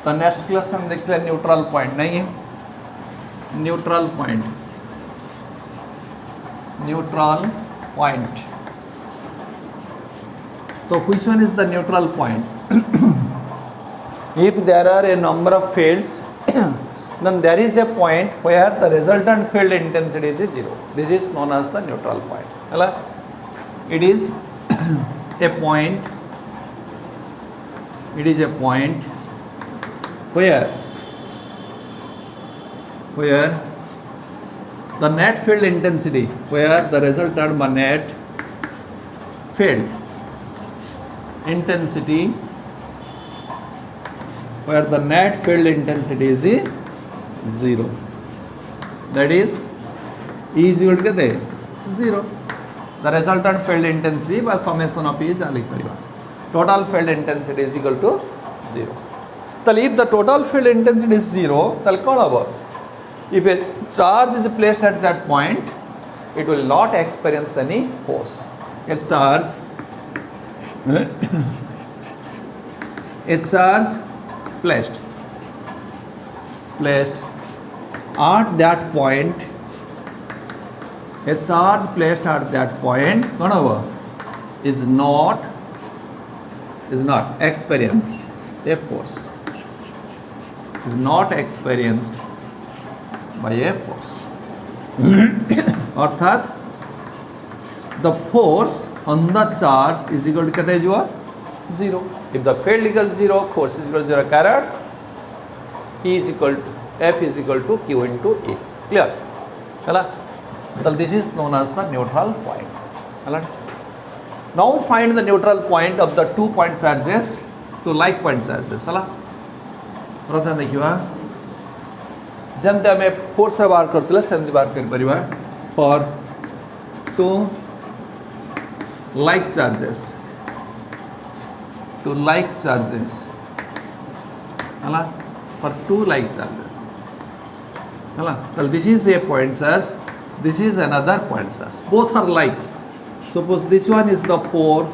तो next class हम देखते न्यूट्रल पॉइंट नहीं है न्यूट्रल पॉइंट तो which one is the neutral point? If there are a number of fields then there is a point where the resultant field intensity is 0. This is known as the neutral point. Hello? It is a point where the net field intensity, where the resultant net field intensity, where the net field intensity is 0. That is E is equal to 0. The resultant field intensity by summation of E is total field intensity is equal to 0. So if the total field intensity is 0, then if a charge is placed at that point, it will not experience any force. A charge placed at that point, a charge placed at that point is not experienced a force, is not experienced by a force. अर्थात the force on the charge is equal to 0. If the field equals 0, force is equal to 0. Current E is equal to F is equal to Q into A. Clear? So this is known as the neutral point. Now find the neutral point of the 2 point charges to like point charges. प्रथम देखिए जमते आम force बाहर करते सेमती बाहर कर for 2 like charges for 2 like charges. Well, this is a point charge, this is another point charge, both are like. Suppose this one is the 4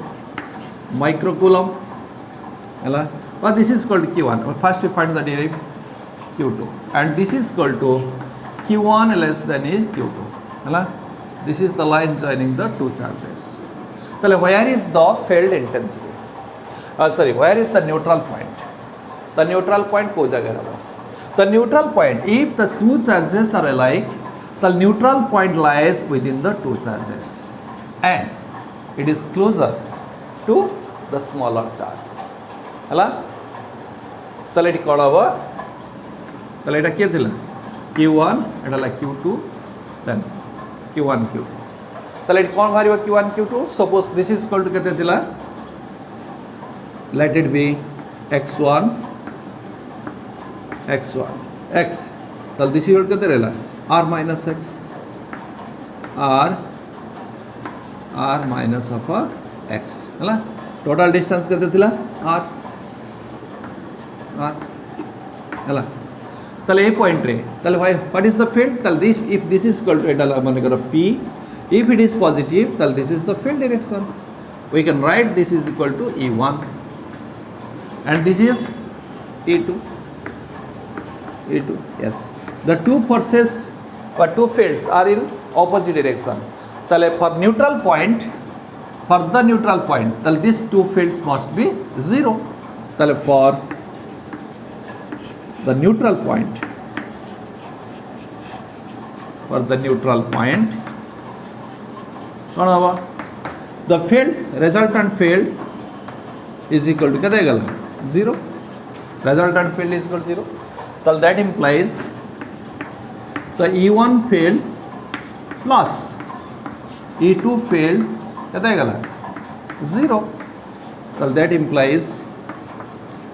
microcoulomb, but this is called Q1. First we find the derivative Q2, and this is called to Q1 less than is Q2. This is the line joining the 2 charges. So where is the field intensity? Where is the neutral point? The neutral point ko jagah hai? The neutral point, if the 2 charges are alike, the neutral point lies within the 2 charges and it is closer to the smaller charge. So let it call over. So let it Q1, Q2, then Q1, Q2. So let it call Q1, Q2. Suppose this is equal to let it be x1, x. So this is equal to r minus x, r minus of x. Total distance r. So point what is the field? This, if this is equal to P, if it is positive, this is the field direction. We can write this is equal to E1 and this is E2. Yes, the 2 forces or 2 fields are in opposite direction. For the neutral point, these 2 fields must be 0. For the neutral point, the field, resultant field is equal to 0. Resultant field is equal to 0. So that implies the E1 field plus E2 field 0. So that implies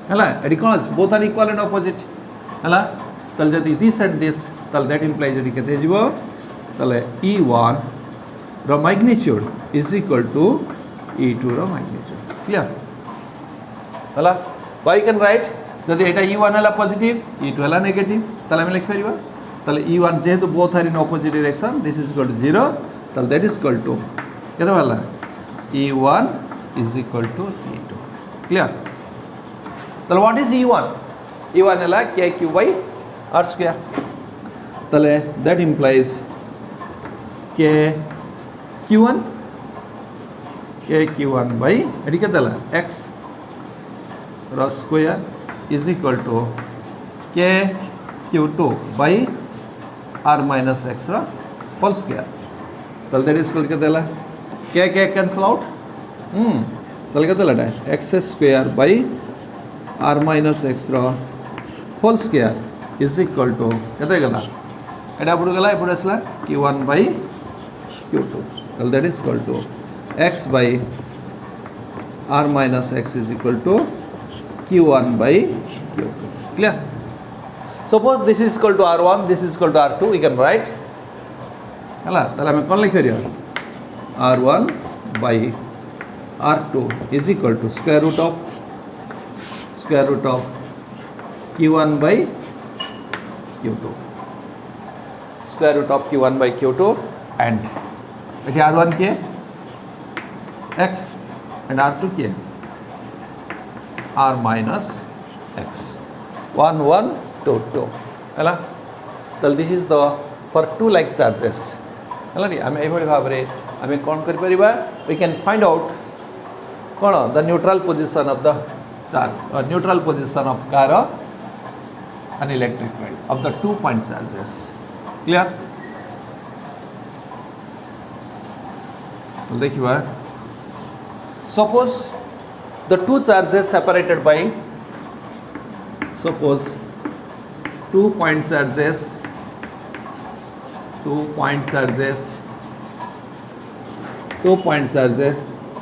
both are equal and opposite. So this and this, that implies E1 magnitude is equal to E2 magnitude. Clear? Why you can write যদি এটা E1 হলো positive E2 হলো negative তাহলে আমি লিখতে পারিবা তাহলে E1 যেহেতু both are in opposite direction, this is equal to 0, তাহলে that is equal to কত হলো E1 is equal to E2. Clear? তাহলে what is E1? E1 है k cube by r square तले that implies k q1 by eighty के तला x r square is equal to k q2 by r minus x ra whole square तल that is equal के तला k cancel out तल के तला x square by r minus x ra whole square is equal to केते गला एटा एपड़ गला एपड़ आसला q1 by q2 तल that is equal to x by r minus x is equal to q1 by q2 clear. Suppose this is equal to r1, this is equal to r2, we can write हला ताले हमें कौन लिख रिया r1 by r2 is equal to square root of q1 by q2 square root of q1 by q2 and এটি r1 के x and r2 के r minus x 1 1 2 2 हला तो this is the for two like charges हला नी हमें एभली भाव रे हमें कौन कर परिबा we can find out कौन the neutral position of the charge or neutral position of car an electric field of the 2 point charges clear. देखिए suppose the two charges separated by suppose 2 point charges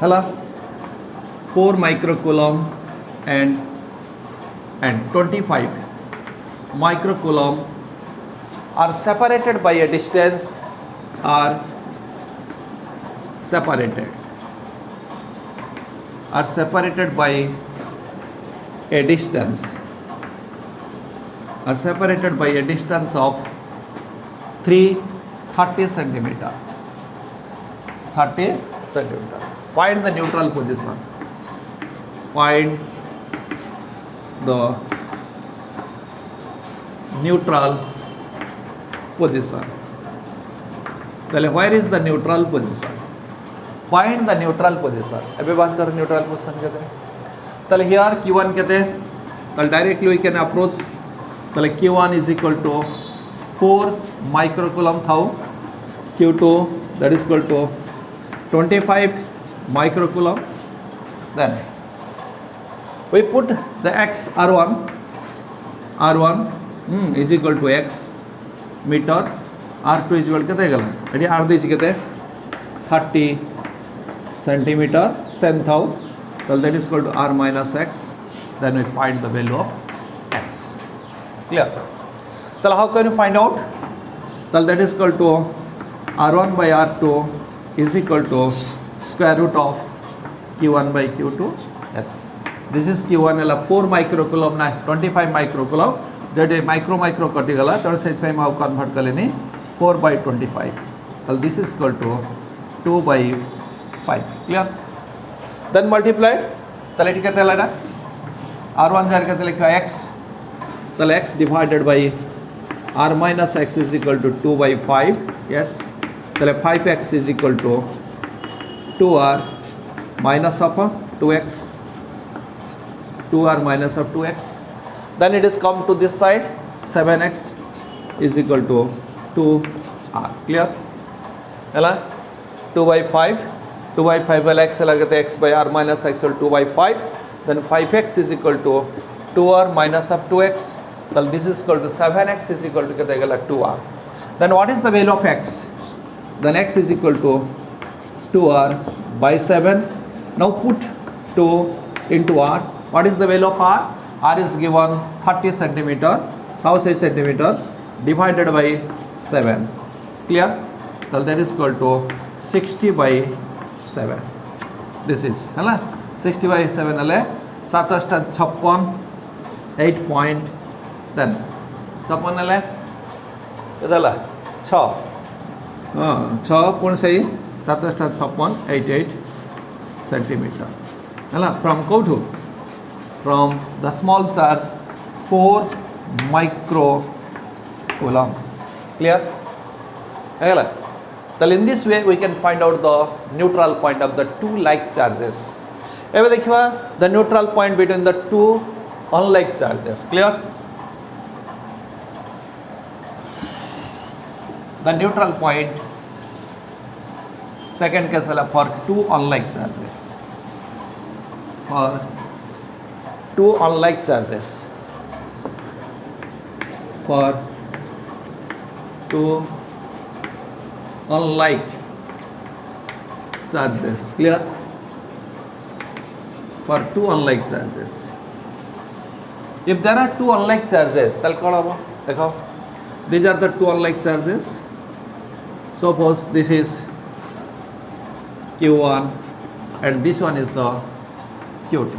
हला 4 microcoulomb and 25 microcoulomb are separated by a distance are separated by a distance of 30 centimeter. Find the neutral position. Find the neutral position. पहले where is the neutral position? Find the neutral position. अबे बात कर neutral position कहते हैं. तले here q1 कहते हैं. तले directly we can approach. तले q1 is equal to 4 microcoulomb था. q2 that is equal to 25 microcoulomb. Then we put the x r1 is equal to x meter. r2 is equal कहते गला. Eighty r देछि कहते 30 centimeter same thou so that is equal to r minus x then we find the value of x clear. So how can you find out? So that is equal to r1 by r2 is equal to square root of q1 by q2 yes this is q1 है 4 microcoulomb ना 25 microcoulomb that is micro कटि गला तो से phi Maui convert कर लेनी 4 by 25 so this is equal to 2 by 5 clear. Then multiplied तले ठीक है तले r1 जार कहते लिखा x तले x divided by r minus x is equal to 2 by 5 yes तले 5x is equal to 2r minus of 2x 2r minus of 2x then it is come to this side 7x is equal to 2r clear है 2 by 5 वाला x लगाते x by r minus x equal 2 by 5 then 5x is equal to 2r minus of 2x so this is equal to 7x is equal to कितना गला 2r then what is the value of x then x is equal to 2r by 7 now put 2 into r what is the value of r is given 30 centimeter how say centimeter divided by 7 clear so that is equal to 60 by 7 this is है ना 60 by 7 है 57 8 point then 56 है कितना ला 6 हाँ 6 पूर्ण सही 57 88 centimeter है ना from go to from the small charge 4 microcoulomb. Clear? So in this way we can find out the neutral point of the two like charges. Ever देखिवा the neutral point between the two unlike charges. Clear? The neutral point second case for two unlike charges. For two unlike charges. For two unlike charges. Clear? For two unlike charges. If there are two unlike charges, then these are the two unlike charges. Suppose this is Q1 and this one is the Q2.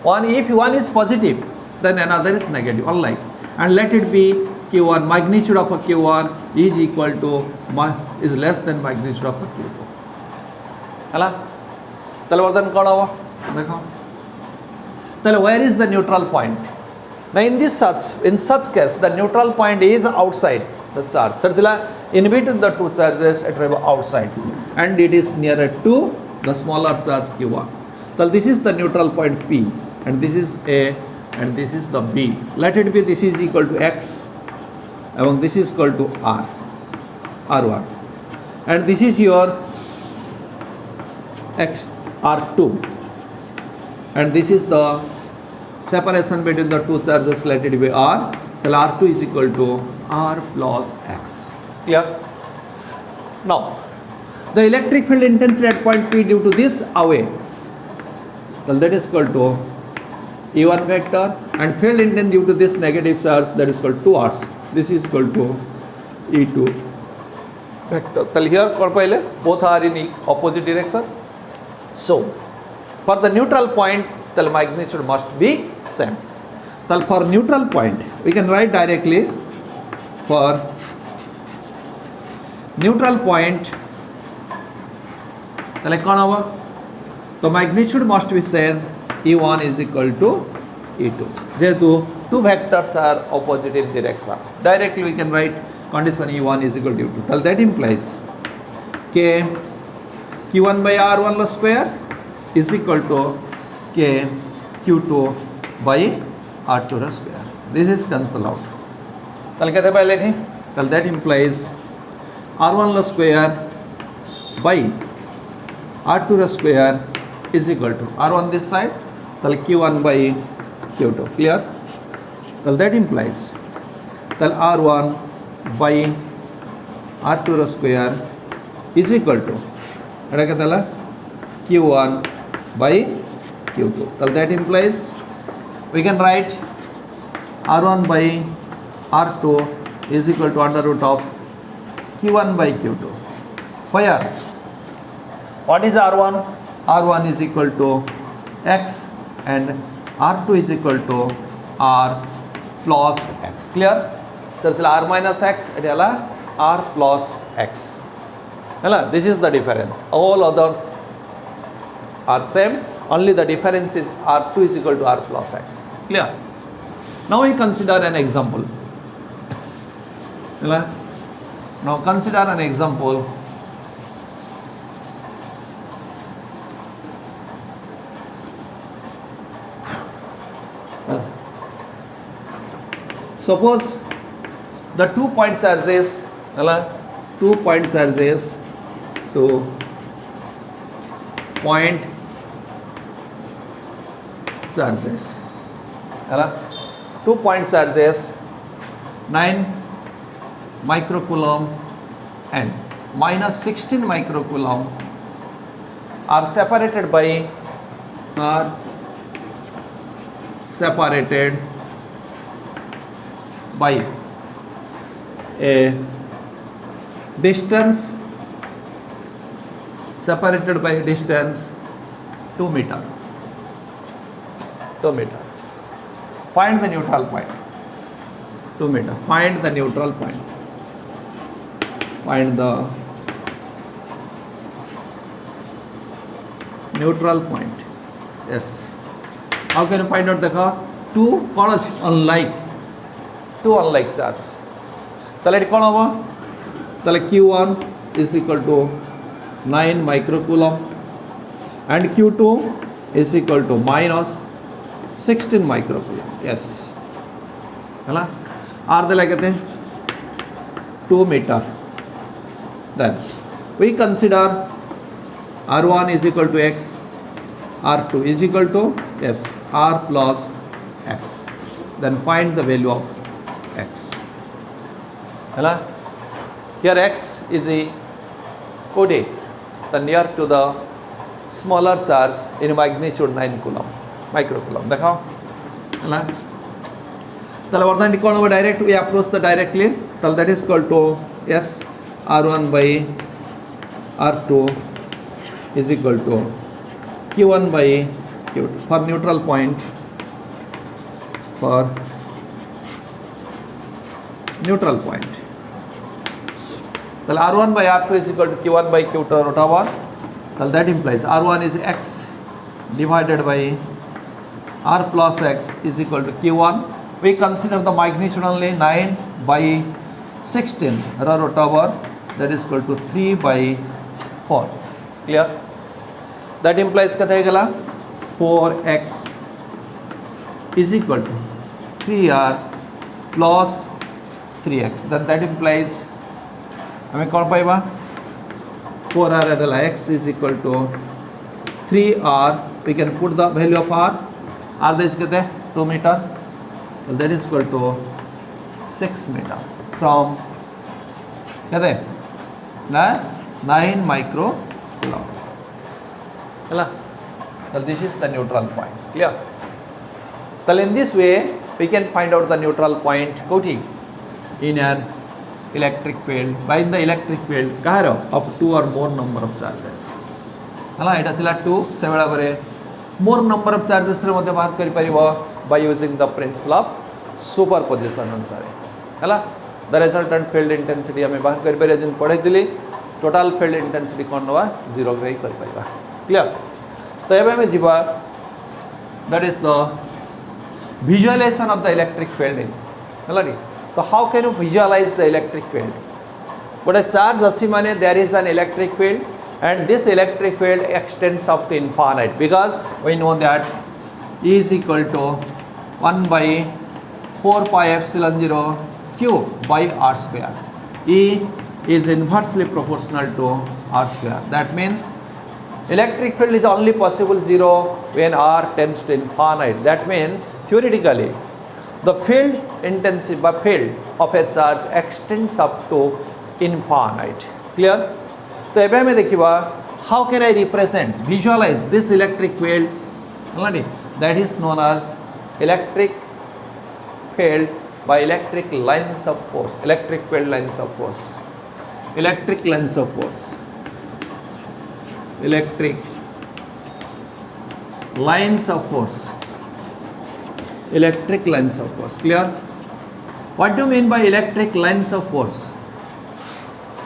One, if one is positive, then another is negative, unlike. And let it be Q1, magnitude of a Q1 is equal to, is less than magnitude of a Q2. Where is the neutral point? Now in such case, the neutral point is outside the charge. So in between the two charges, it will be outside, and it is nearer to the smaller charge Q1. So this is the neutral point P, and this is A, and this is the B. Let it be this is equal to X, and this is equal to R, R1, and this is your X, R2, and this is the separation between the two charges. Let it be R. So R2 is equal to R plus X. Clear? Now, the electric field intensity at point P due to this away, well, that is equal to E1 vector, and field intensity due to this negative charge, that is equal to 2R. This is equal to E2 vector. So here both are in opposite direction. So for the neutral point, the magnitude must be same. So for neutral point, we can write directly for neutral point, the magnitude must be same. E1 is equal to E2. Jehetu two vectors are opposite in direction, directly we can write condition E1 is equal to E2. So that implies K Q1 by R1 square is equal to K Q2 by R2 square. This is cancel out. So that implies R1 square by R2 square is equal to R1 this side, Q1 by Q2. Clear? So that implies R1 by R2 square is equal to Q1 by Q2. So that implies we can write R1 by R2 is equal to under root of Q1 by Q2. Where? What is R1? R1 is equal to X and R2 is equal to R plus X. Clear? So R minus X is R plus X. This is the difference. All other are same. Only the difference is R2 is equal to R plus X. Clear? Now we consider an example. Now consider an example. Suppose the 2 point charges, 2 point charges to point charges, 2 point charges 9 microcoulomb and minus 16 microcoulomb are separated by a distance 2 meter. Find the neutral point. 2 meter. Find the neutral point. Find the neutral point. Yes. How can you find out? টু কোণ আছে অনলাইক two অনলাইক charge তাহলে এটি কোণ হবো তাহলে Q1 is equal to 9 microcoulomb and Q2 is equal to minus 16 microcoulomb. Yes है ना R दे लगे थे 2 meter. Then we consider R1 is equal to X, R2 is equal to S, R plus X. Then find the value of X. है ना here X is a coded the near to the smaller charge in magnitude 9 coulomb microcoulomb देखाओ है ना তাহলে বর্তমানে কোন হবে direct we approach the directly তাহলে that is equal to S R1 by R2 is equal to Q1 by Q2 for neutral point তাহলে R1 by R2 is equal to Q1 by Q2 whatever তাহলে that implies R1 is X divided by R plus X is equal to Q1 we consider the magnitude only 9 by 16 whatever that is equal to 3 by 4 clear that implies कत है गला 4x is equal to 3r plus 3x then that implies हमें कौन पाएगा 4r अदला x is equal to 3r we can put the value of r this कहते हैं 2 meter so that is equal to 6 meter from कहते हैं 9 microcoulomb है so this is the neutral point clear so in this way we can find out the neutral point कोठी in an electric field by the electric field कहाँ of 2 or more number of charges है ना इटा थिला 2 से बड़ा बरे more number of charges रे मध्य बात करी परिवा by using the principle of superposition अनुसार है ना the resultant field intensity हमें बात करी परिवा जिन पढ़े दिली total field intensity कौन हुआ 0 ग्रही करी परिवा clear तो ये में जीवा that is the visualization of the electric field है ना so how can you visualize the electric field but a charge asi mane there is an electric field and this electric field extends up to infinite because we know that E is equal to 1 by 4 pi epsilon 0 q by r square E is inversely proportional to r square that means electric field is only possible 0 when r tends to infinite that means theoretically the field intensity by field of a charge extends up to infinite clear तो एबे में देखिबा how can I represent visualize this electric field that is known as electric field by electric lines of force electric field lines of force electric lines of force electric lines of force electric lines of force clear what do you mean by electric lines of force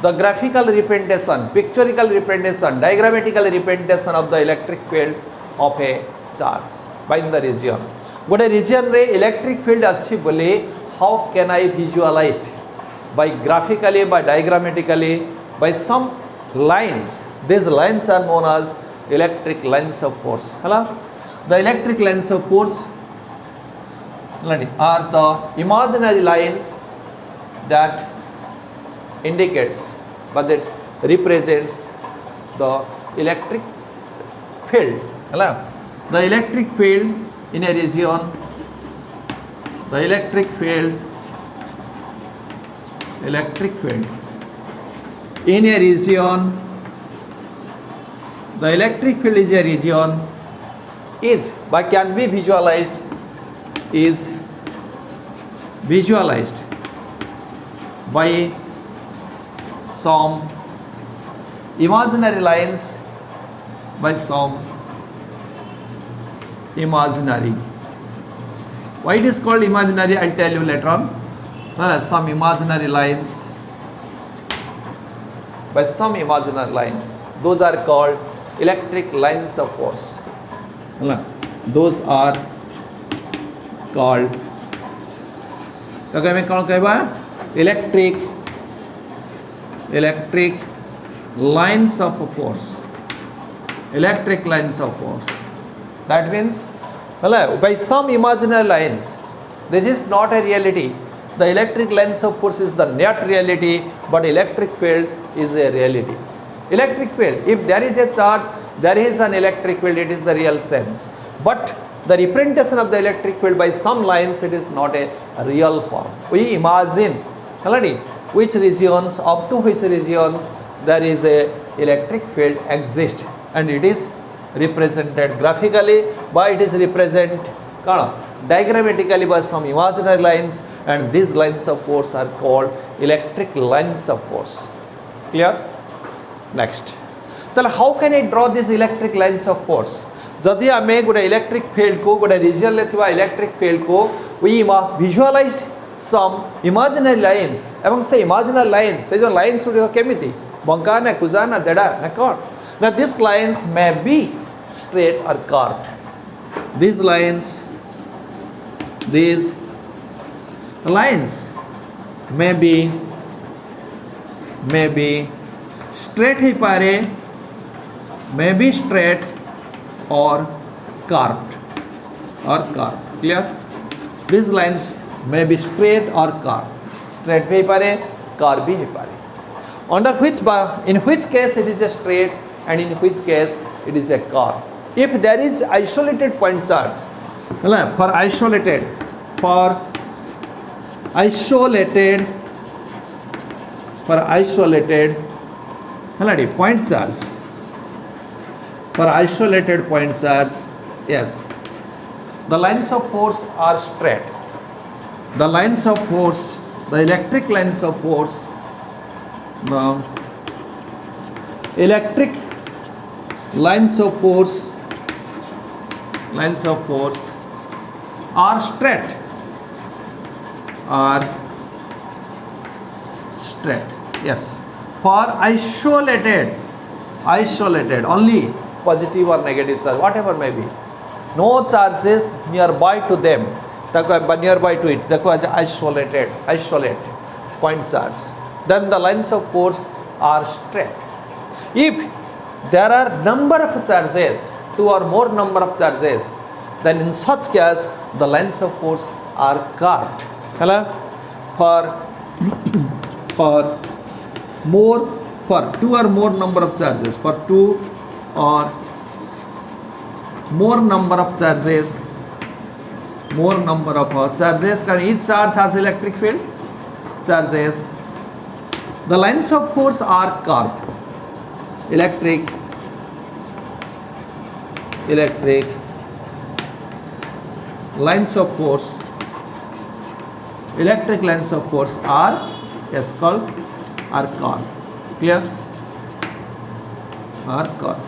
the graphical representation pictorial representation diagrammatical representation of the electric field of a charge by the region गोटे region रे electric field अच्छी बोले how can I visualize by graphically by diagrammatically by some lines these lines are known as electric lines of force hello the electric lines of force are the imaginary lines that indicates but that represents the electric field hello the electric field in a region the electric field in a region the electric field is a region is by can be visualized is visualized by some imaginary lines by some imaginary why it is called imaginary I'll tell you later on some imaginary lines by some imaginary lines those are called electric lines of force those are called ताको आमे कोन कहबा electric lines of force, electric lines of force. That means by some imaginary lines, this is not a reality. The electric lines of force is the net reality, but electric field is a reality. Electric field, if there is a charge, there is an electric field, it is the real sense. But the representation of the electric field by some lines, it is not a real form. We imagine which regions, up to which regions there is a electric field exist, and it is represented graphically, but it is represented diagrammatically by some imaginary lines, and these lines of force are called electric lines of force. Clear? Next, so how can I draw these electric lines of force? जदि आमे गोटे electric field को गोटे रीजन ले थिबा electric field को we visualized some imaginary lines, एवं से इमेजिनरी लाइन्स से जो लाइन्स गुड़िक केमिति बंका ना कुजा ना देड़ा ना कौन ना this lines may be straight और curved. These lines may be straight ही पारे, may be straight or curved. Clear? These lines may be straight or curved. Straight भी पारे, curved भी पारे. Under which in which case it is a straight and in which case it is a curve. If there is isolated point charge, for isolated point charge, for isolated point charge, yes, the lines of force are straight. The lines of force, the electric lines of force, the electric lines of force are straight. Yes, for isolated only positive or negative charge, whatever may be, no charges nearby to them, nearby to it, isolated point charge, then the lines of force are straight. If there are number of charges, two or more number of charges, then in such case the lines of force are curved. For two or more number of charges, for two or more number of charges, and each charge has electric field charges, the lines of force are curved. Electric lines of force are called are curved. Clear? Are curved.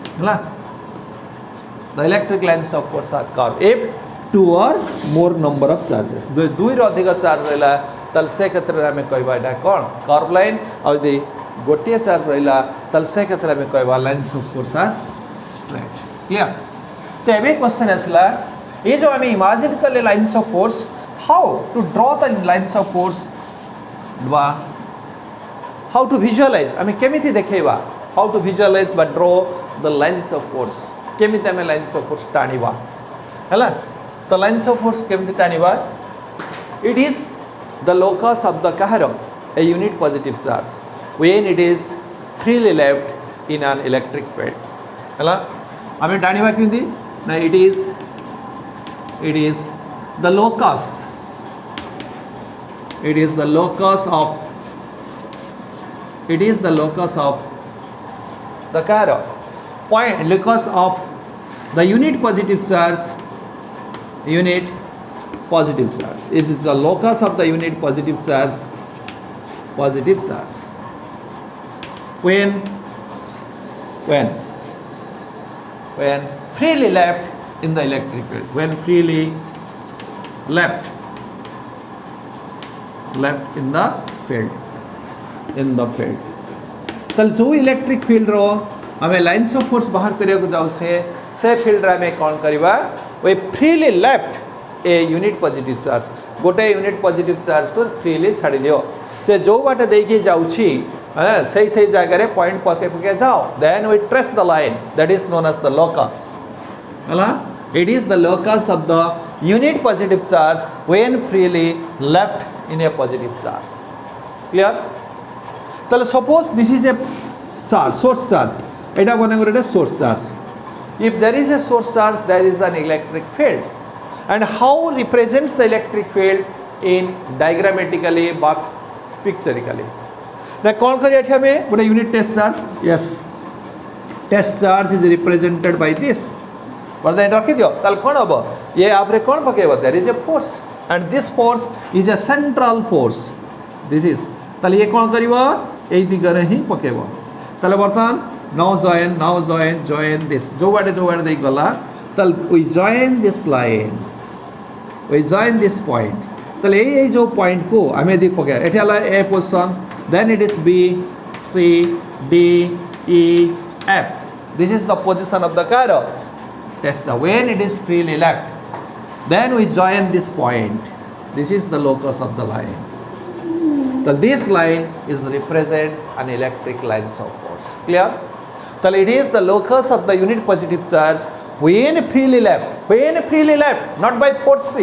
The electric lines of force are curved if two or more number of charges. दुई रो अधिक charge रहिला तल से क्षेत्र रे हमें कहबा एटा कोन curve line, और यदि गोटिए चार्ज रहिला तल से क्षेत्र में कहबा lines of force are straight. Clear? तो एबे क्वेश्चन आसला ये जो हमें इमेजिन करले lines of force, how to draw the lines of force, how to visualise, हमें केमिति देखेबा, how to visualise but draw the lines of force, केमिति हमें लाइन्स ऑफ फोर्स टाणीबा हैला. तो लाइन्स ऑफ फोर्स केमिति टाणीबा, it is the locus of the काहर a unit positive charge when it is freely left in an electric field. हैला हमें टाणीबा केमिति ना, it is the locus, the kaahar point, locus of the unit positive charge, is the locus of the unit positive charge when freely left in the electric field, when freely left in the field. तल जो electric field रो हमें lines of force बाहर करिया को जाउ से field रे हमें कोन करबा, वे freely left a unit positive charge गोटे यूनिट पॉजिटिव चार्ज को फ्रीली छाड़ी दियो से जो बाटे देकी जाउछि सही जगह पॉइंट पके पके जाओ then we trace the line that is known as the locus हला it is the locus of the unit positive charge when freely left in a positive charge clear তাহলে suppose this is a charge source charge এটা মনে করে এটা source charge if there is a source charge there is an electric field and how represents the electric field in diagrammatically বা picturally now कौन करिए एठी हमें गोटे unit test charge yes test charge is represented by this बर्तमान रखी दियो ताल कौन हम ये आप कौन पकेब there is a force and this force is a central force this is ताल ये कौन करिवो एई दिगरे ही पकेब ताले बर्तमान नाउ जॉइन दिस जो बाटे दे गला ताल we join this line we join this point ताले ए जो पॉइंट को आमे दि पके एठी हला A position then it is B C D E F this is the position of the car test when it is freely left then we join this point this is the locus of the line so this line is represents an electric lines of force clear so it is the locus of the unit positive charge when freely left not by force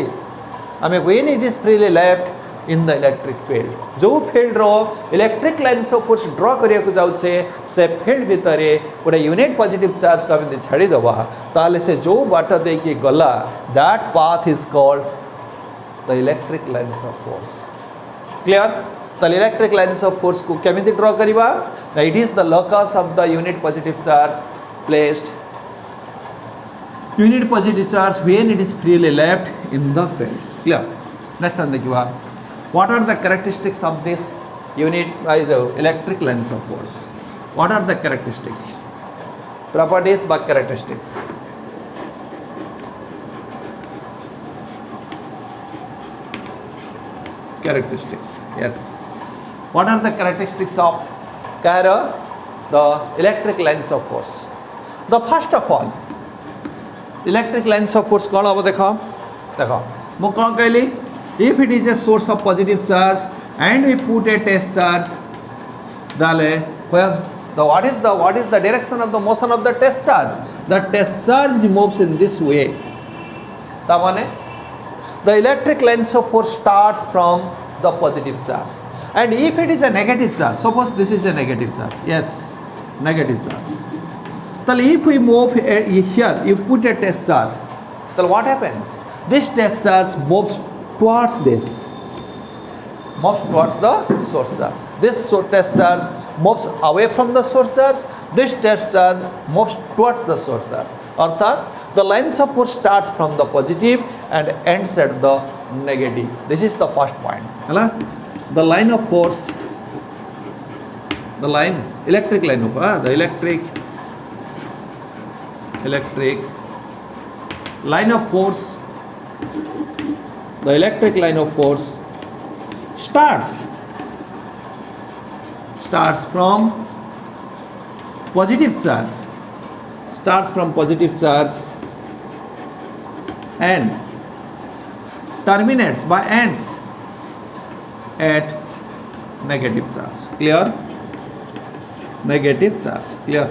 I mean when it is freely left in the electric field जो field रो electric lines of force draw करिया को जाउछे से field भितरे गोटे unit positive charge को हम छाड़ी दबा ताले से जो बाट दे कि गला that path is called the electric lines of force clear the electric lines of force को केमिति draw करिबा it is the locus of the unit positive charge placed unit positive charge when it is freely left in the field clear next one देखिबा what are the characteristics of this unit the electric lines of force what are the characteristics properties by characteristics yes what are the characteristics of the electric lines of force the first of all electric lines of force कौन हम देखो मु कौन कहली if it is a source of positive charge and we put a test charge then what is the direction of the motion of the test charge the test charge moves in this way ta mane the electric lines of force starts from the positive charge and if it is a negative charge suppose this is a negative charge yes negative charge then if we move here you put a test charge then what happens this test charge moves towards the source charge this test charge moves away from the source charge this test charge moves towards the source charge अर्थात the lines of force starts from the positive and ends at the negative this is the first point hela the line of force the line electric line of the electric line of force the electric line of force starts from positive charge and terminates by ends at negative charge clear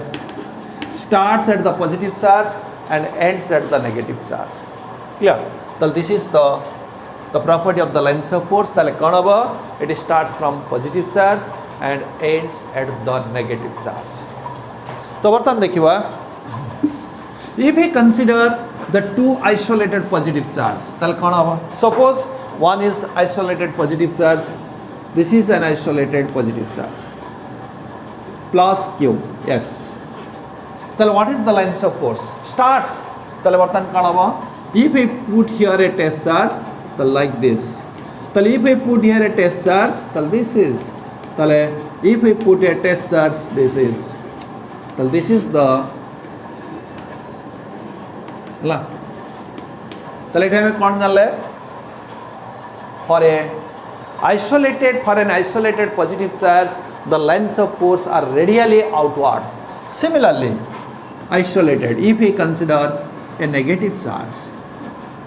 starts at the positive charge and ends at the negative charge clear so this is the property of the lines of force tale kon habo it starts from positive charge and ends at the negative charge to bartan dekhiba if we consider the two isolated positive charge tale kon habo suppose one is isolated positive charge this is an isolated positive charge plus q yes tale what is the lines of force starts tale bartan kon habo if we put here a test charge like this tale if we put here a test charge this is if we put a test charge this is the ला तले एठे हमें कौन जानले for an isolated positive charge the lines of force are radially outward similarly isolated if we consider a negative charge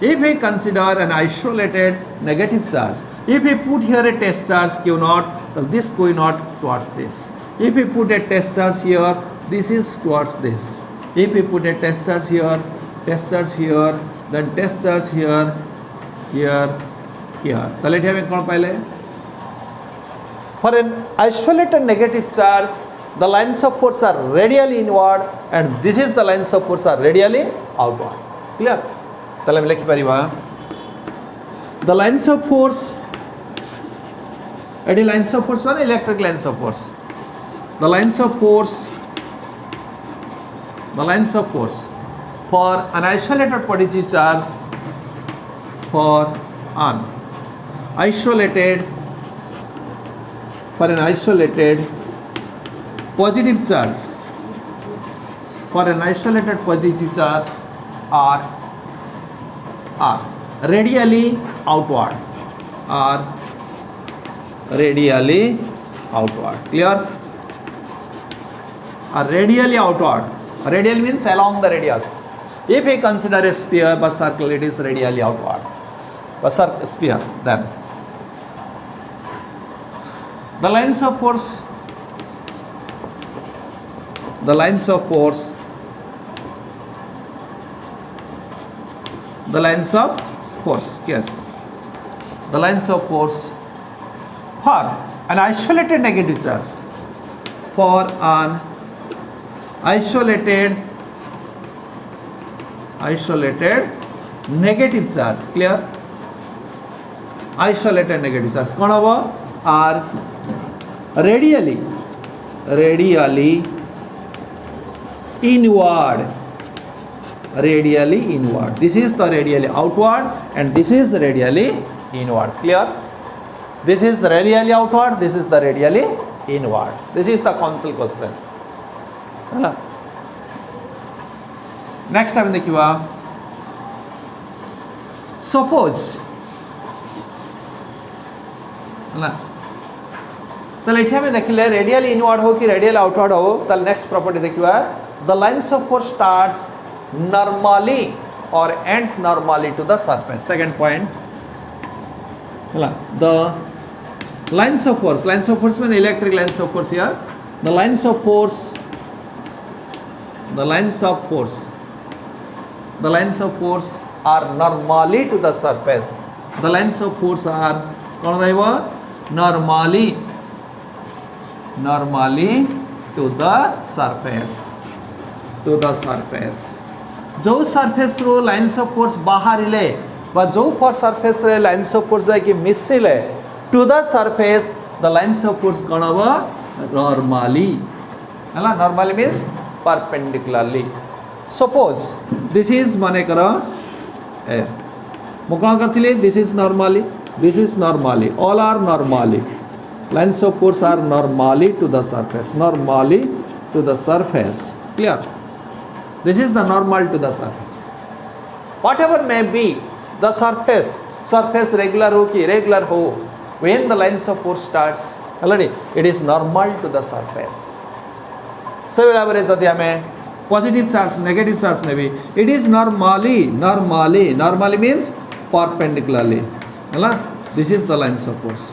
If we consider an isolated negative charge, if we put here a test charge Q naught, then this Q naught towards this. If we put a test charge here, this is towards this. If we put a test charge here, then test charge here, here. তাহলে এটি আমি কোন পাইলে? For an isolated negative charge, the lines of force are radially inward and this is the lines of force are radially outward. Clear? তাহলে আমি লিখি পারিবা the lines of force, এটি lines of force মানে electric lines of force. The lines of force for an isolated positive charge, for an isolated positive charge, are radially outward, clear? Are radially outward. Radial means along the radius. If we consider a sphere but circle, it is radially outward. But sphere, then the lines of force, yes, the lines of force for an isolated negative charge, for an isolated negative charge, clear? Isolated negative charge কোন হবে? আর radially inward. This is the radially outward and this is radially inward, clear? This is radially outward, this is the radially inward. This is the council question. Next time देखिवा suppose ना তাহলে এখানে আমি দেখিলে radial inward হোক কি radial outward হোক তাহলে next property দেখিবা the lines of force starts normally or ends normally to the surface. Second point, the lines of force mean electric lines of force here. The lines of force are normally to the surface. The lines of force are কোন দেব normally to the surface. जो surface रो lines of force बाहरिले बा जो फॉर surface रे lines of force जाय कि मिसिले to the surface the lines of force कोन हबो नॉर्मली हला normally means perpendicularly. Suppose this is माने करो ए मु कोन करथिले this is normally all are normally lines of force are normally to the surface clear. This is the normal to the surface. Whatever may be the surface regular ho ki irregular ho, when the lines of force starts, already it is normal to the surface. So wherever jodi ame positive charge negative charge nebi, it is normally means perpendicularly. Hala, this is the lines of force.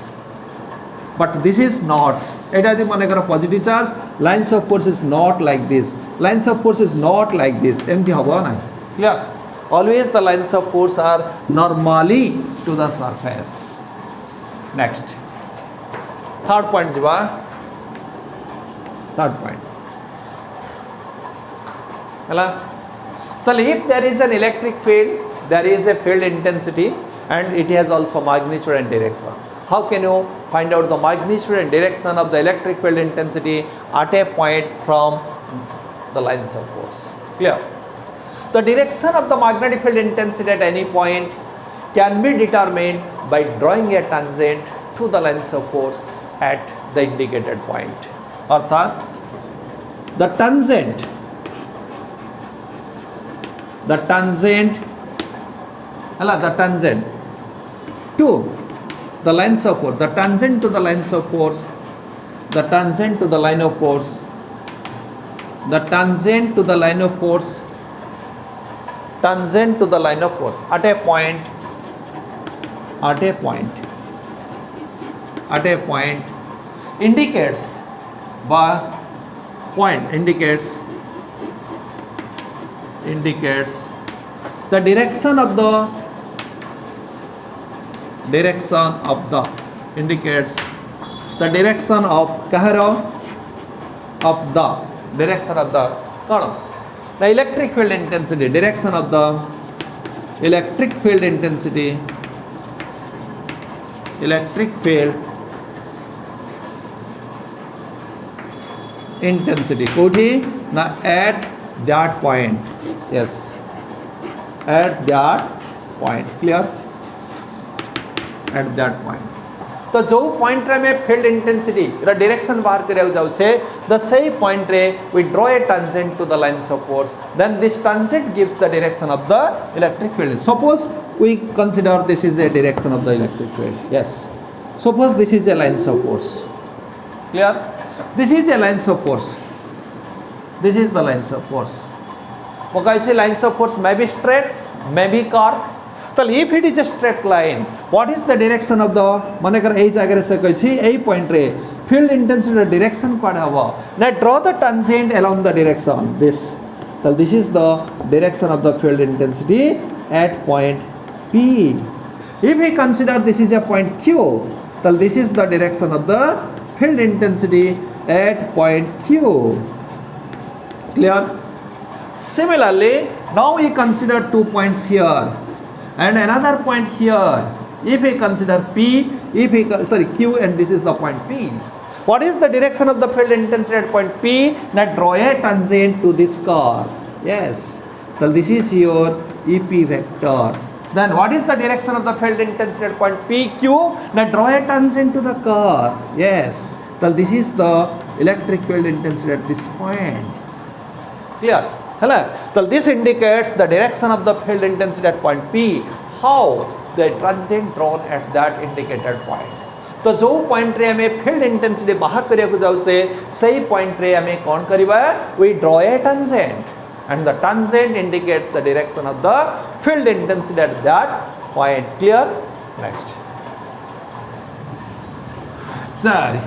But this is not. এটা যদি মনে করো positive charge lines of force is not like this এমতি হবো না clear. Always the lines of force are normally to the surface. Next third point যা হলা তাহলে if there is an electric field there is a field intensity and it has also magnitude and direction. How can you find out the magnitude and direction of the electric field intensity at a point from the lines of force? Clear? The direction of the magnetic field intensity at any point can be determined by drawing a tangent to the lines of force at the indicated point. Arthat, the tangent to the lines of force, the tangent to the lines of force, the tangent to the line of force tangent to the line of force at a point indicates the direction of the electric field intensity, direction of the electric field intensity कोठी ना at that point, yes, at that point, clear, at that point. तो जो point रे में field intensity रा direction बाहर करे जाउ छे द सही पॉइंट रे we draw a tangent to the lines of force then this tangent gives the direction of the electric field suppose we consider this is a direction of the electric field yes suppose this is a lines of force clear this is a lines of force this is the lines of force okay lines of force may be straight may be curve तो if it is a straight line what is the direction of the मानेकर एई जगह से कहै छी एई point रे field intensity direction कोड हबो ना draw the tangent along the direction this so this is the direction of the field intensity at point P if we consider this is a point Q so this is the direction of the field intensity at point Q clear similarly now we consider 2 points here and another point here if we consider P Q and this is the point P what is the direction of the field intensity at point P now draw a tangent to this curve yes so this is your EP vector then what is the direction of the field intensity at point PQ now draw a tangent to the curve yes so this is the electric field intensity at this point clear hello so this indicates the direction of the field intensity at point P how the tangent drawn at that indicated point तो जो point रे हमें field intensity बाहर करिया को जाउ छे सही पॉइंट रे हमें कोन करबा we draw a tangent and the tangent indicates the direction of the field intensity at that point clear next sorry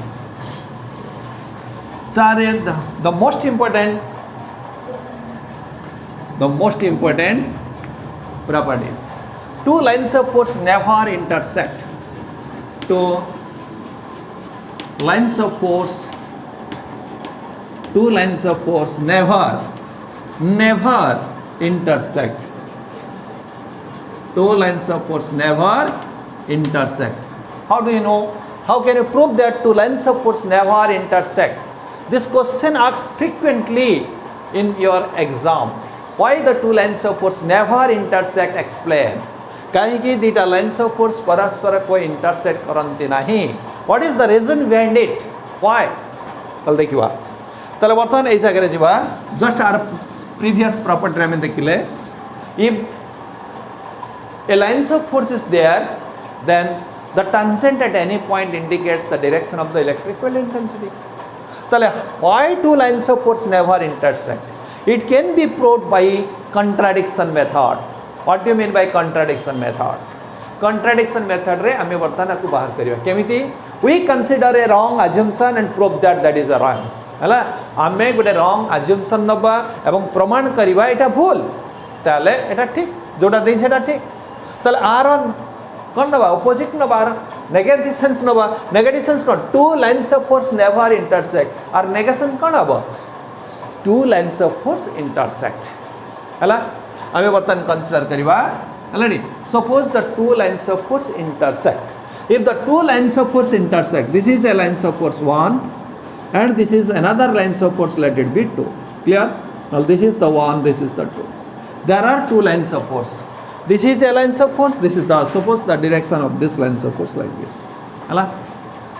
the most important properties two lines of force never intersect two lines of force never intersect two lines of force never intersect how do you know how can you prove that two lines of force never intersect this question asks frequently in your exam why the two lines of force never intersect explain कहीं दीटा lines of force परस्पर कोई intersect करती नहीं what is the reason behind it why कल देखिबा तले बर्तमान एई जगह रे जिबा जस्ट आर प्रीवियस प्रॉपर्टी में देखिले if a lines of force is there then the tangent at any point indicates the direction of the electric field intensity tale why two lines of force never intersect it can be proved by contradiction method what do you mean by contradiction method रे हमें वर्तमान को बाहर करियो केमिति we consider a wrong assumption and prove that that is a wrong हला हमें गोटे wrong assumption नबा एवं प्रमाण करिवा एटा भूल ताले एटा ठीक जोटा देइ सेटा ठीक ताले आर कोन नबा ऑपोजिट नबा नेगेटिव सेंस नबा नेगेटिव सेंस को two lines of force never intersect और नेगेशन कोन हबो two lines of force intersect हला हमें बर्तन consider करिवा already suppose the two lines of force intersect if the two lines of force intersect this is a lines of force 1 and this is another lines of force let it be 2 clear now this is the 1 this is the 2 there are two lines of force this is a lines of force this is the suppose the direction of this lines of force like this hala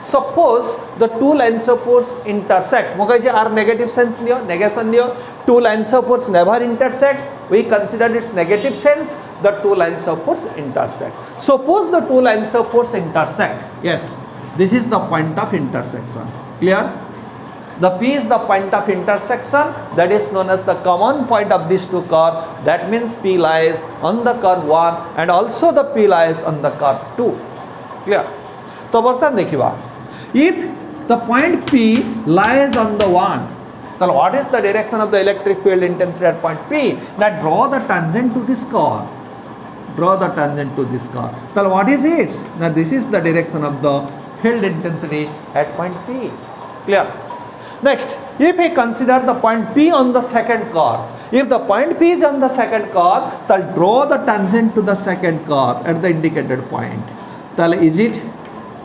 suppose the two lines of force intersect mo kaise are negative sense liyo negation liyo two lines of force never intersect we consider its negative sense the two lines of force intersect suppose the two lines of force intersect yes this is the point of intersection clear The P is the point of intersection, that is known as the common point of these two curves. That means P lies on the curve 1 and also the P lies on the curve 2. Clear? So बर्तमान देखिबा, if the point P lies on the 1, then what is the direction of the electric field intensity at point P? Now draw the tangent to this curve. Draw the tangent to this curve. Then what is it? Now this is the direction of the field intensity at point P. Clear? Next, if we consider the point P on the second curve, if the point P is on the second curve, then draw the tangent to the second curve at the indicated point. Then is it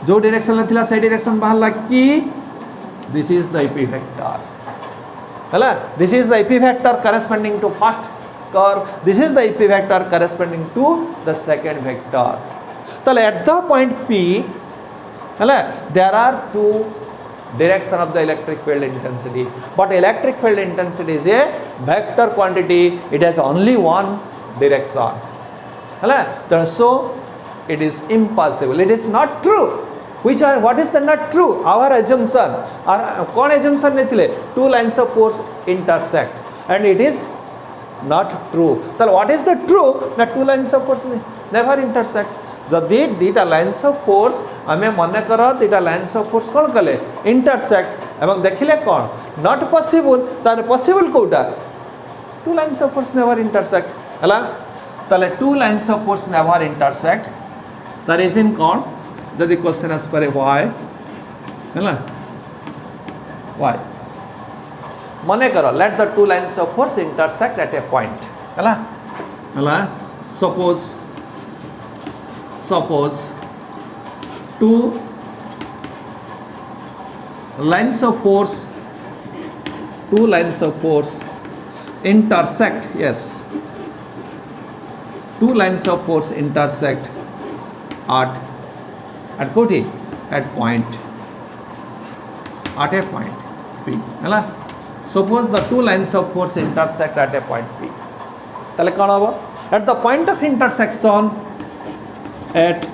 जो direction में थिला से direction बाहर लगी? This is the EP vector. हैला? This is the EP vector corresponding to first curve. This is the EP vector corresponding to the second vector. So at the point P, there are two direction of the electric field intensity, but electric field intensity is a vector quantity. It has only one direction. So it is impossible. It is not true. What is the not true? Our assumption. Our assumption नेथिले two lines of force intersect, and it is not true. So what is the true? That two lines of force never intersect. जदि दीटा lines of force आमे मन कर दीटा lines of force कौन कले intersect एवं देखिले कौन not possible तार पॉसिबल कोटा two lines of force never intersect हला ताले two lines of force never intersect तार रीजन कौन जदि क्वेश्चन आस पारे व्हाई हला व्हाई मन कर let the two lines of force intersect at A point हला हला suppose two lines of force intersect. Yes, two lines of force intersect at koti at point P. Suppose the two lines of force intersect at a point P. Tale kon hobo? At the point of intersection, at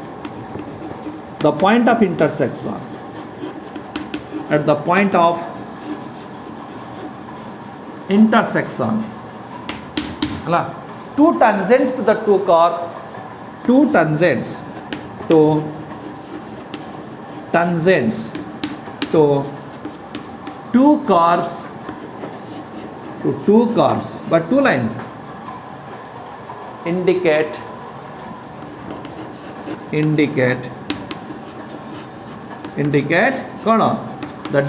the point of intersection, at the point of intersection, two tangents to the two curve, two tangents to two curves, but two lines indicate कौन the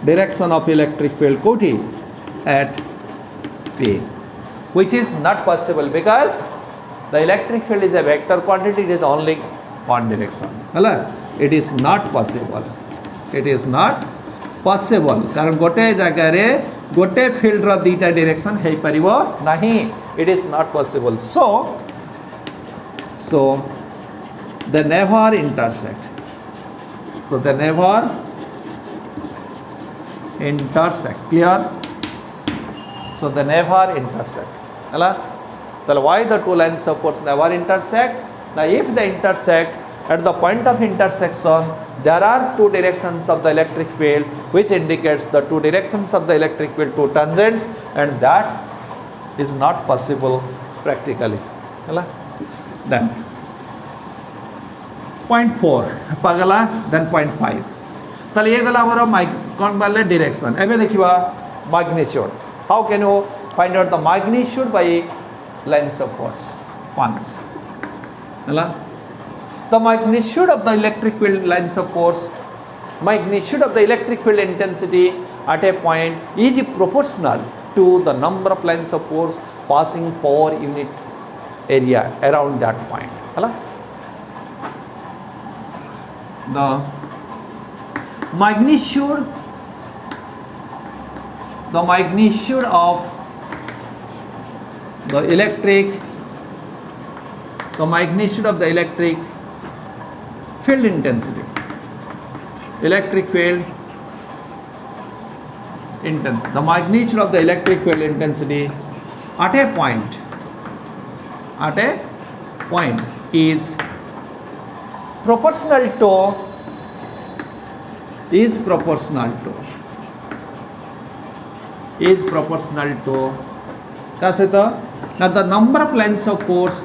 direction of electric field कोठी at P, which is not possible because the electric field is a vector quantity. It is only one direction. It is not possible. कारण गोटे जगह रे गोटे field रो दीटा direction हे परिबो नाही. It is not possible. So they never intersect. Clear? So they never intersect. हला तो why the two lines of force never intersect? Now if they intersect at the point of intersection, there are two directions of the electric field which indicates the two directions of the electric field, two tangents, and that is not possible practically. Then point 4 pagala, then point 5. ताले ये गला हमारा कौन बाले direction. एबे देखिवा magnitude. How can you find out the magnitude by lines of force? Once. The magnitude of the electric field lines of force, magnitude of the electric field intensity at a point is proportional to the number of lines of force passing per unit area around that point. Hello? The magnitude of the electric field intensity, the magnitude of the electric field intensity at a point point is proportional to क्या सहित ना the number of lines of force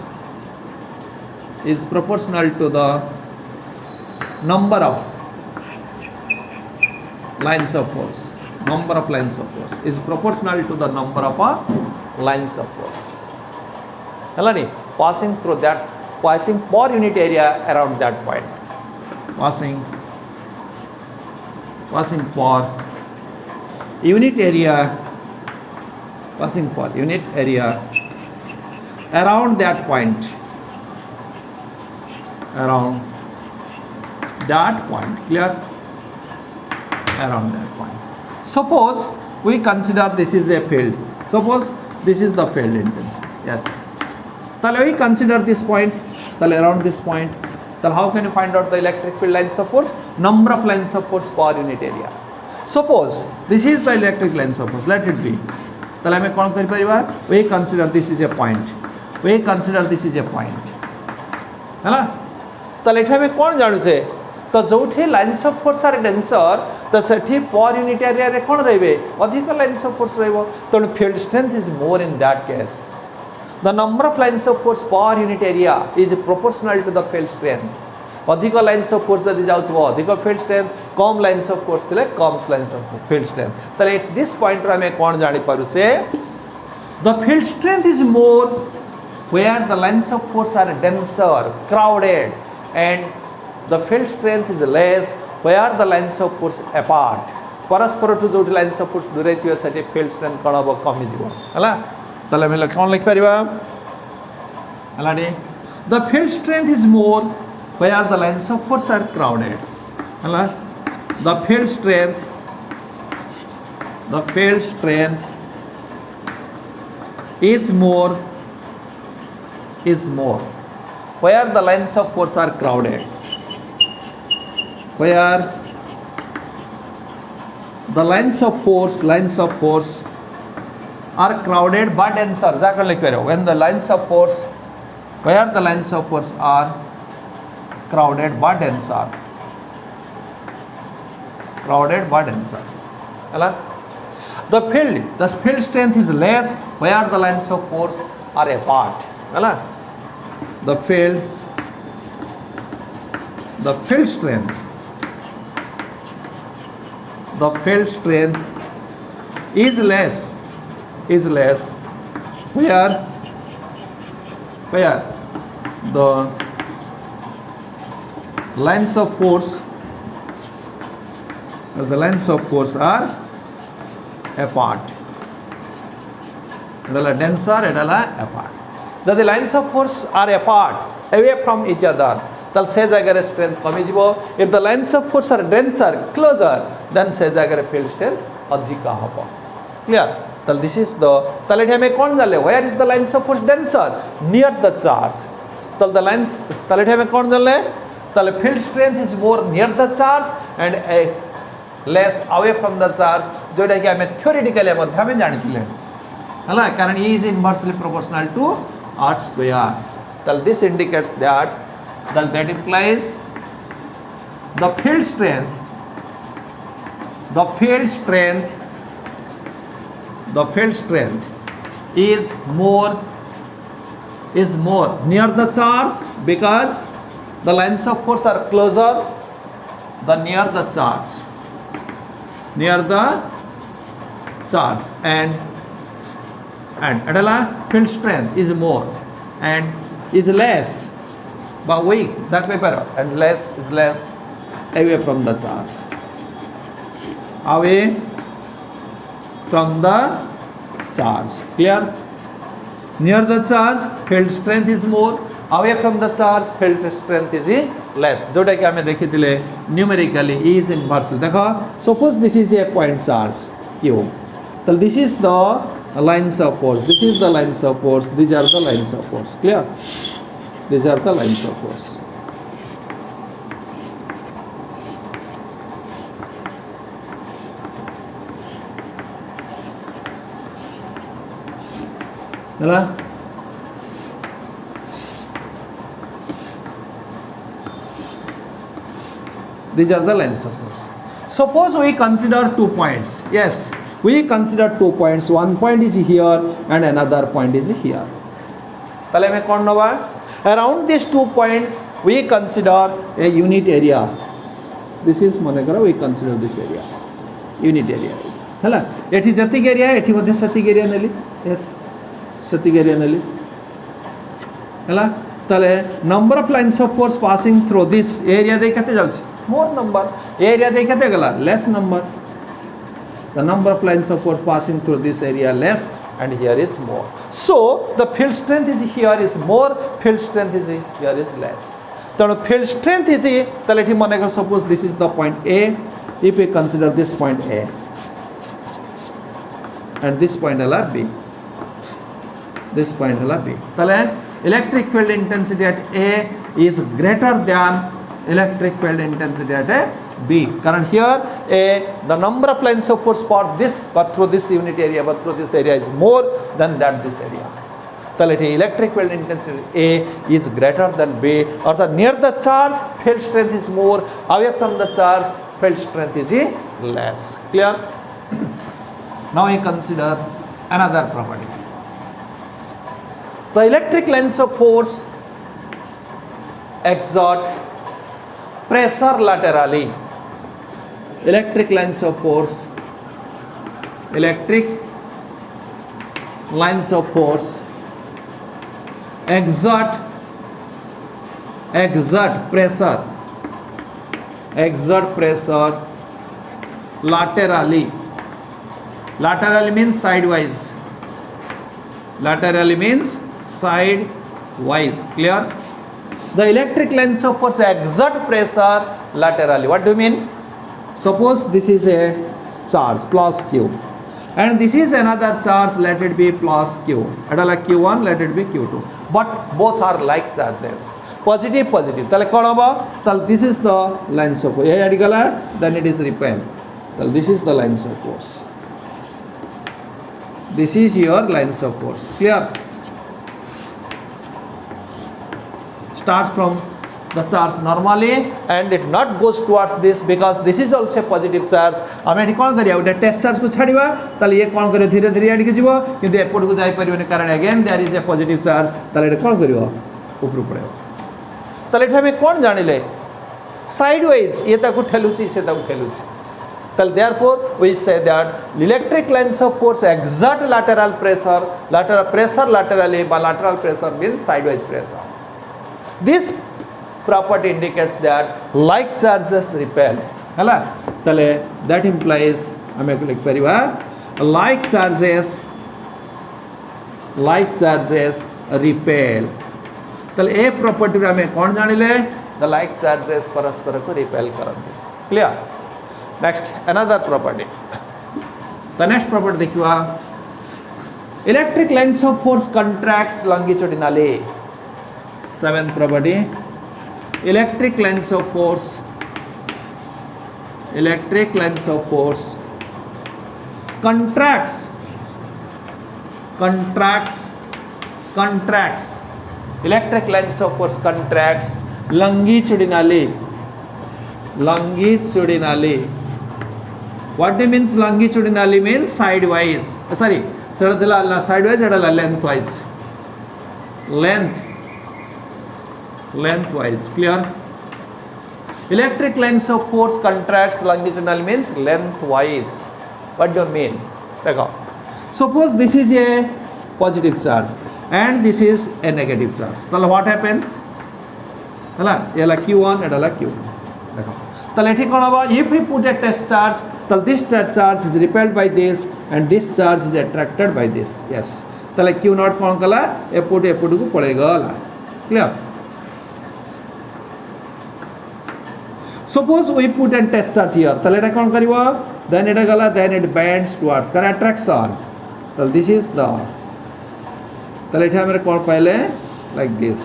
is proportional to the number of lines of force. Number of lines of force is proportional to the number of lines of force. Hello, passing through that, passing per unit area around that point. Passing per unit area, passing per unit area around that point. Around that point, clear? Around that point. Suppose we consider this is a field. Suppose this is the field intensity. Yes. Then we consider this point. Then around this point. Then how can you find out the electric field lines of force? Number of lines of force per unit area. Suppose this is the electric lines of force. Let it be. Then I we consider this is a point. We consider this is a point. है तो एठे में कौन जानुचे तो जोठी lines of force are denser तो सेठी पर यूनिट एरिया रे कोन रहबे अधिक लाइन्स ऑफ फोर्स रहबो तो field strength is more in that case the number of lines of force per unit area is proportional to the field strength अधिक lines of force जदि जाउतबो अधिक फील्ड स्ट्रेंथ कम लाइन्स ऑफ फोर्स थिले कम lines of field strength तो at this point रे हमें कोन जानि पारु से the field strength is more where the lines of force are denser, crowded, and the field strength is less where the lines of force apart. परस्पर ठू जो लाइन्स ऑफ फोर्स दूरे थियो सेठी फील्ड स्ट्रेंथ कोन हो कमी जीवो हला तले हम कोन लिख परिबा हलाडी the field strength is more where the lines of force are crowded हला the field strength is more where the lines of force are crowded, where the lines of force are crowded but denser. When the lines of force, where the lines of force are crowded but denser, the field strength is less where the lines of force are apart. The field strength is less where the lines of force are apart. Denser apart. That the lines of force are apart, away from each other, then से जगह strength कमी जीवो. If the lines of force are denser, closer, then से जगह field strength अधिक होगा. Clear? So this is the. तले हमें कौन जाले? Where is the lines of force denser? Near the charge. So the lines तले हमें कौन जाले? तले field strength is more near the charge and less away from the charge. जोड़ा कि हमें theoretically मध्य में जानती है. हला कारण E is inversely proportional to R square. So this indicates that implies the field strength is more near the charge because the lines of force are closer than near the charge and adala field strength is more and is less but weak that paper and less away from the charge clear near the charge field strength is more away from the charge field strength is less जोटा कि हमें देखिथिले numerically E is inversely देखो suppose this is a point charge q so this is the lines of force, these are the lines of force. Clear? These are the lines of force. These are the lines of force. Suppose we consider 2 points. Yes, we consider 2 points. One point is here and another point is here. তাহলে আমি কোন নেবা? Around these 2 points we consider a unit area. This is মনে করো we consider this area unit area. ହେଲା এটি যেତିক area এটি মধ্যে সেতিক এরিয়া নেলি. Yes, সেতিক এরিয়া নেলি. ହେଲା তাহলে number of lines of force passing through this area দেই কেতে যাচ্ছে? More number. Area দেই কেতে গলা? Less number. The number of lines of force passing through this area less and here is more. So the field strength is here is more, field strength is here is less. So field strength is তাহলে এটি মনে করো suppose this is the point A. If we consider this point A and this point হলো B, this point হলো B, তাহলে electric field intensity at A is greater than electric field intensity at B. কারণ here the number of lines of force for this but through this unit area but through this area is more than that this area. তাহলে এটি electric field intensity A is greater than B, অর্থাৎ near the charge field strength is more, away from the charge field strength is less. Clear? Now we consider another property. The electric lines of force exert pressure laterally. Electric lines of force exert pressure laterally. Laterally means sidewise. Clear? The electric lines of force exert pressure laterally. What do you mean? Suppose this is a charge plus Q and this is another charge, let it be plus Q. Adala Q1, let it be Q2. But both are like charges. Positive. তাহলে কোন হবে? তাহলে this is the lines of force. এই গলা then it is repel. তাহলে this is the lines of force. This is your lines of force. Clear? Starts from the charge normally and it not goes towards this because this is also a positive charge. আমি এটি কোন করিয়া ওটা test charge কো ছাড়িবা তাহলে এ কোন করে ধীরে ধীরে এডিকে যাব কিন্তু এপটকু যাই পারিবনি কারণ again there is a positive charge. তাহলে এটা কোন করিব উপর পড়ে তাহলে এটা আমি কোন জানিলে সাইডওয়াইজ এ তাকু ঠেলুছি সে তাকু ঠেলুছি. তাহলে therefore we say that electric lines of force exert lateral pressure laterally বা lateral pressure means sidewise pressure. This property indicates that like charges repel. Hala tale that implies ame click pariba like charges repel. Tale a property ame kon janile the like charges paraspara ko repel karante. Clear? Next another property. The next property dekhiwa electric lines of force contracts longitudinally. Seventh property, electric lines of force contracts electric lines of force contracts longitudinally. What do you means longitudinally? Means sidewise. Sorry, sidewise adala lengthwise. Clear? Electric lines of force contracts longitudinally means lengthwise. What do you mean? Suppose this is a positive charge and this is a negative charge. So what happens? Q1 and Q2. If we put a test charge, then this test charge is repelled by this and this charge is attracted by this. Yes. Q0 eputu padega. Clear? Suppose we put a test charge here. Then it bends towards attraction. So this is the like this.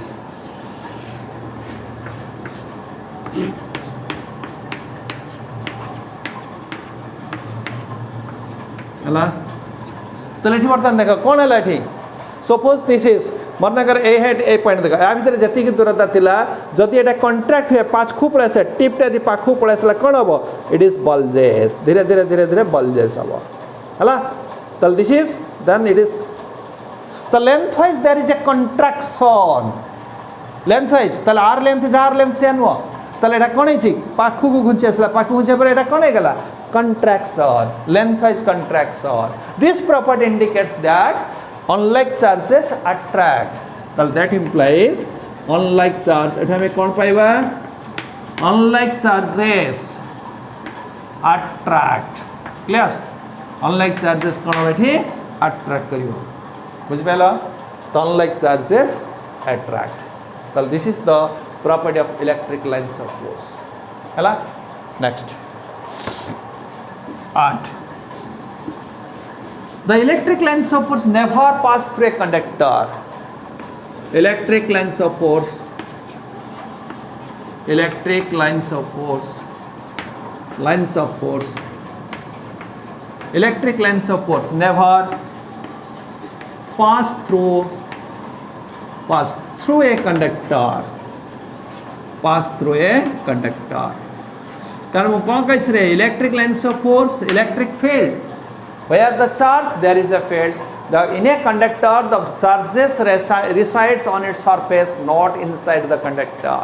Suppose this is मनकर ए point देख या भितर जी दूरता थिला जदि एटा contract हुए पाखु पड़े आसे टिपटा यदि पाखु पड़े आसला कौन हम इट इज बल्जेस धीरे धीरे धीरे धीरे बल्जेस हम है तो this is then it is तो lengthwise there is a contraction lengthwise तो आर लेंथ से नुह तो यहाँ कौन है पाखु को घुंची आसला पाखु घुंचा पर यहाँ कौन होगा contraction length wise contraction this property indicates that unlike charges attract so that implies unlike charge एटा हमें कौन पाइबा unlike charges attract clear unlike charges कौन बैठी attract करियो बुझ पाइला तो unlike charges attract so this is the property of electric lines of force हैला next 8 the electric lines of force never pass through a conductor electric lines of force electric lines of force electric lines of force never pass through a conductor कारण कौन कह electric lines of force electric field where the charge there is a field in a conductor the charges resides on its surface not inside the conductor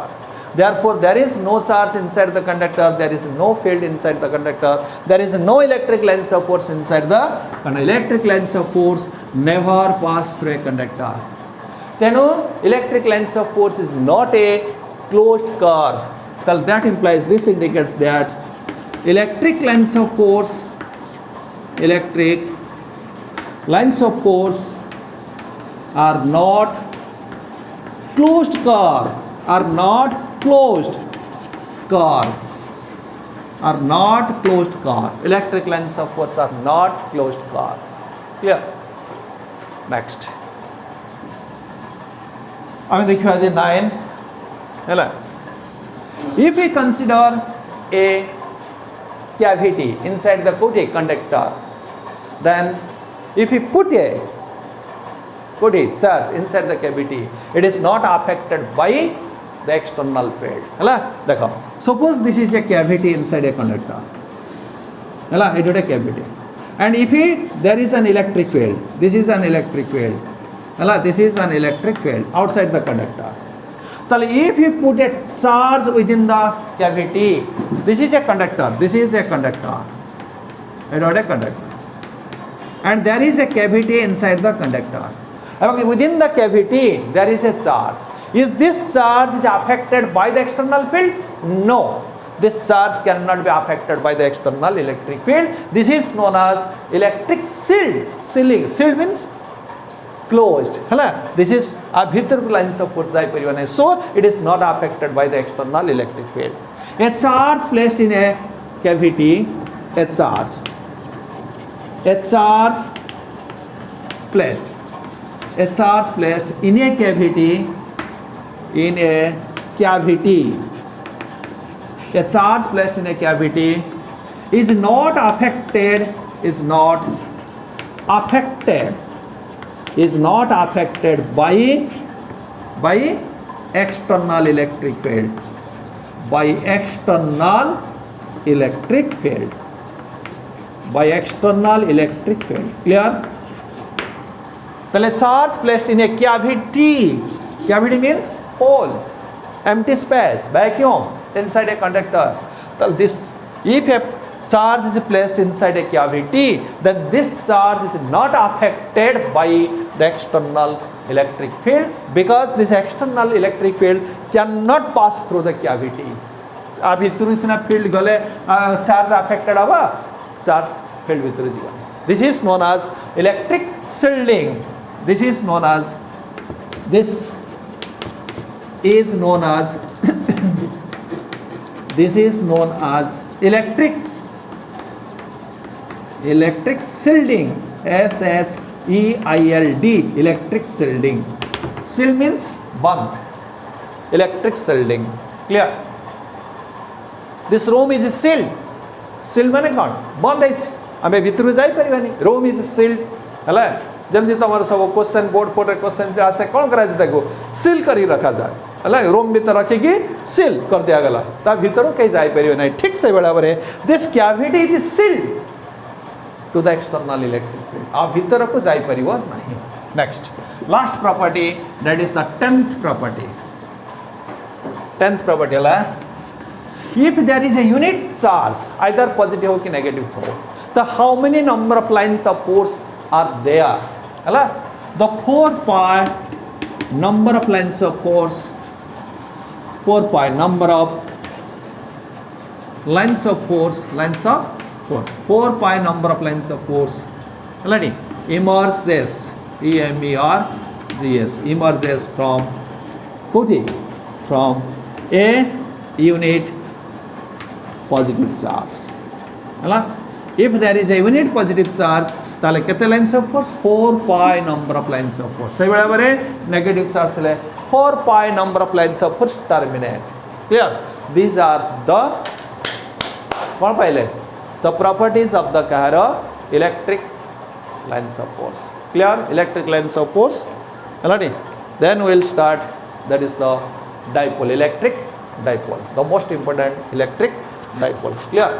therefore there is no charge inside the conductor there is no field inside the conductor there is no electric lines of force inside the conductor electric lines of force never pass through a conductor tenu electric lines of force is not a closed curve well, that implies this indicates that electric lines of force are not closed curve electric lines of force are not closed curve clear next आम देखिए 9 है if we consider a cavity inside the conductor then if we put a charge inside the cavity it is not affected by the external field है देखो suppose this is a cavity inside a conductor है it is a cavity and if there is an electric field this is an electric field है this is an electric field outside the conductor so if you put a charge within the cavity this is a conductor and there is a cavity inside the conductor and within the cavity there is a charge is this charge is affected by the external field no this charge cannot be affected by the external electric field this is known as electric shield means closed है this is a bhitar lines of force jai pariba nahi so it is not affected by the external electric field a charge placed in a cavity a charge placed in a cavity a charge placed in a cavity is not affected by external electric field clear the charge placed in a cavity means hole empty space vacuum inside a conductor so this if a charge is placed inside a cavity then this charge is not affected by the external electric field because this external electric field cannot pass through the cavity अब भितर सिना field गले charge affected हवा charge field भितर जीवा this is known as electric shielding this is known as electric shielding SHEILD electric shielding shield means band electric shielding clear this room is shield माने कौन बंद है आमे भितर जाई परिबानी room is shield हला जमी तुम सब क्वेश्चन बोर्ड पर क्वेश्चन आसे कौन कर सील कर रखा जाए है रूम भीतर रखिकी सील कर दिगला ता भीतर कहीं जापर ना ठीक से भाव में this cavity is sealed to the external electric field आ भीतर को जापर ना next last property that is the 10th property 10th property है if there is a unit charge either positive हो कि negative हो तो how many number of lines of force are there है the 4 pi number of lines of force 4 pi number of lines of force 4 pi number of lines of force है emerges emerges emerges from a unit positive charge है if there is a unit positive charge ताले केते lines of force 4 pi number of lines of force से भाव में negative charge थले 4 pi number of lines of force terminate clear these are the कौन पाइले the properties of the कहर electric lines of force clear electric lines of force है then we will start that is the dipole electric dipole the most important electric dipole clear